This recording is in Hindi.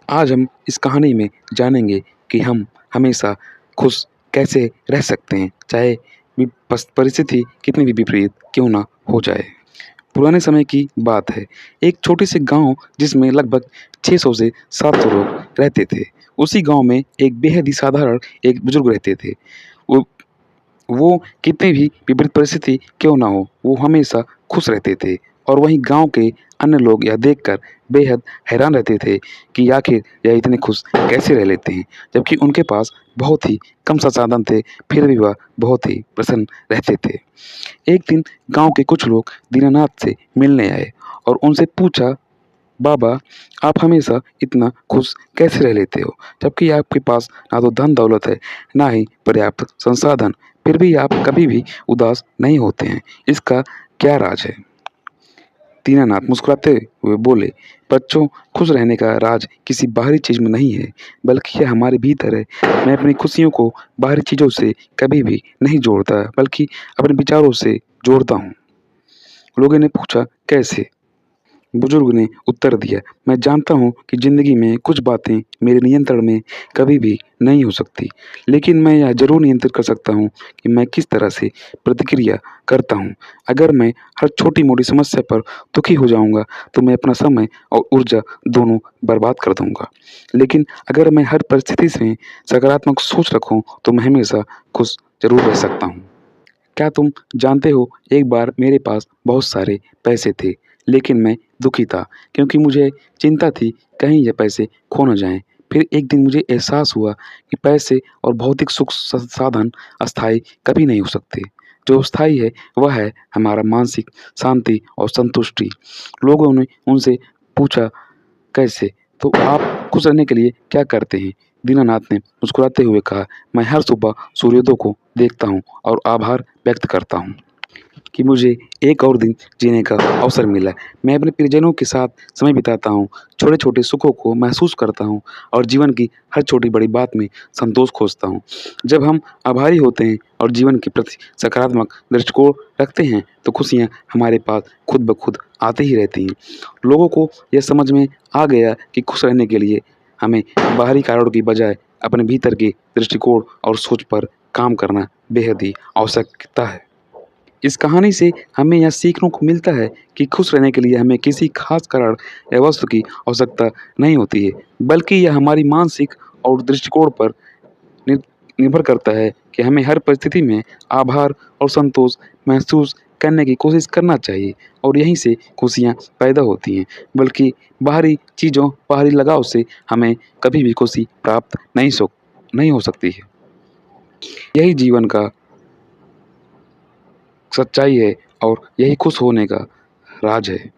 आज हम इस कहानी में जानेंगे कि हम हमेशा खुश कैसे रह सकते हैं, चाहे परिस्थिति कितनी भी विपरीत क्यों ना हो जाए। पुराने समय की बात है। एक छोटे से गांव जिसमें लगभग 600 से 700 लोग रहते थे। उसी गांव में एक बेहद ही साधारण एक बुजुर्ग रहते थे। वो वो कितनी भी विपरीत परिस्थिति क्यों ना हो, वो हमेशा खुश रहते थे। और वहीं गांव के अन्य लोग यह देखकर बेहद हैरान रहते थे कि आखिर यह इतने खुश कैसे रह लेते हैं, जबकि उनके पास बहुत ही कम संसाधन थे, फिर भी वह बहुत ही प्रसन्न रहते थे। एक दिन गांव के कुछ लोग दीनानाथ से मिलने आए और उनसे पूछा, बाबा, आप हमेशा इतना खुश कैसे रह लेते हो, जबकि आपके पास ना तो धन दौलत है, ना ही पर्याप्त संसाधन, फिर भी आप कभी भी उदास नहीं होते हैं। इसका क्या राज है? दीनानाथ मुस्कुराते हुए बोले, बच्चों, खुश रहने का राज किसी बाहरी चीज में नहीं है, बल्कि यह हमारे भीतर है। मैं अपनी खुशियों को बाहरी चीजों से कभी भी नहीं जोड़ता, बल्कि अपने विचारों से जोड़ता हूँ। लोगों ने पूछा, कैसे? बुजुर्ग ने उत्तर दिया, मैं जानता हूँ कि जिंदगी में कुछ बातें मेरे नियंत्रण में कभी भी नहीं हो सकती, लेकिन मैं यह जरूर नियंत्रित कर सकता हूँ कि मैं किस तरह से प्रतिक्रिया करता हूँ। अगर मैं हर छोटी मोटी समस्या पर दुखी हो जाऊंगा तो मैं अपना समय और ऊर्जा दोनों बर्बाद कर दूंगा। लेकिन अगर मैं हर परिस्थिति से सकारात्मक सोच रखूं तो मैं हमेशा खुश जरूर रह सकता हूँ। क्या तुम जानते हो, एक बार मेरे पास बहुत सारे पैसे थे, लेकिन मैं दुखी था क्योंकि मुझे चिंता थी कहीं ये पैसे खो न जाएं। फिर एक दिन मुझे एहसास हुआ कि पैसे और भौतिक सुख साधन अस्थायी कभी नहीं हो सकते। जो स्थायी है वह है हमारा मानसिक शांति और संतुष्टि। लोगों ने उनसे पूछा, कैसे? तो आप खुश रहने के लिए क्या करते हैं? दीनानाथ ने मुस्कुराते हुए कहा, मैं हर सुबह सूर्योदय को देखता हूँ और आभार व्यक्त करता हूँ कि मुझे एक और दिन जीने का अवसर मिला। मैं अपने प्रियजनों के साथ समय बिताता हूँ, छोटे-छोटे सुखों को महसूस करता हूँ और जीवन की हर छोटी-बड़ी बात में संतोष खोजता हूँ। जब हम आभारी होते हैं और जीवन के प्रति सकारात्मक दृष्टिकोण रखते हैं, तो खुशियाँ हमारे पास खुद ब खुद आती ही रहती हैं। लोगों को यह समझ में आ गया कि खुश रहने के लिए हमें बाहरी कारणों की बजाय अपने भीतर के दृष्टिकोण और सोच पर काम करना बेहद ही आवश्यकता है। इस कहानी से हमें यह सीखने को मिलता है कि खुश रहने के लिए हमें किसी खास कारण या वस्तु की आवश्यकता नहीं होती है, बल्कि यह हमारी मानसिक और दृष्टिकोण पर निर निर्भर करता है कि हमें हर परिस्थिति में आभार और संतोष महसूस करने की कोशिश करना चाहिए। और यहीं से खुशियाँ पैदा होती हैं, बल्कि बाहरी चीज़ों, बाहरी लगाव से हमें कभी भी खुशी प्राप्त नहीं हो सकती है। यही जीवन का सच्चाई है और यही खुश होने का राज है।